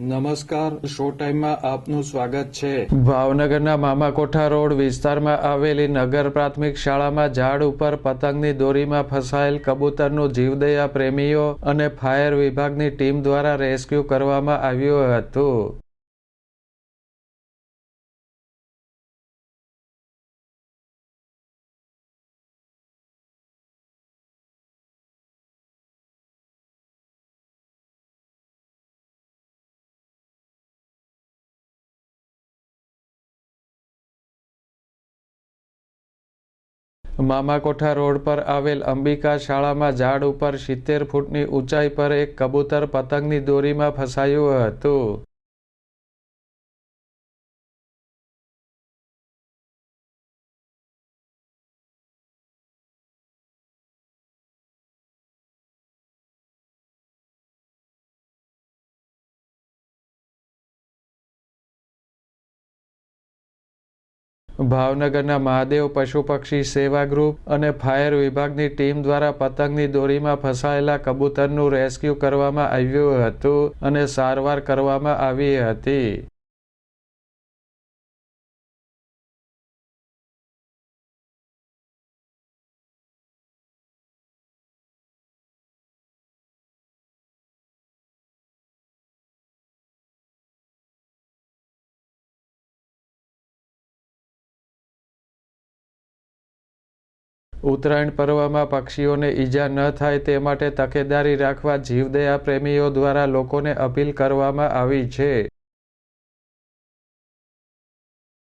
નમસ્કાર, શો ટાઈમમાં આપનું સ્વાગત છે। ભાવનગરના મામાકોઠા રોડ વિસ્તારમાં આવેલી નગર પ્રાથમિક શાળામાં ઝાડ ઉપર પતંગની દોરીમાં ફસાયેલ કબૂતરનું જીવદયા પ્રેમીઓ અને ફાયર વિભાગની ટીમ દ્વારા રેસ્ક્યુ કરવામાં આવ્યું હતું। મામાકોઠા રોડ પર આવેલ અંબિકા શાળામાં ઝાડ ઉપર 70 ફૂટની ઊંચાઈ પર એક કબૂતર પતંગની દોરીમાં ફસાયું હતું। ભાવનગરના મહાદેવ પશુ પક્ષી સેવા ગ્રુપ અને ફાયર વિભાગની ટીમ દ્વારા પતંગની દોરીમાં ફસાયેલા કબૂતરનું રેસ્ક્યુ કરવામાં આવ્યું હતું અને સારવાર કરવામાં આવી હતી। ઉત્તરાયણ પર્વમાં પક્ષીઓને ઈજા ન થાય તે માટે તકેદારી રાખવા જીવદયા પ્રેમીઓ દ્વારા લોકોને અપીલ કરવામાં આવી છે।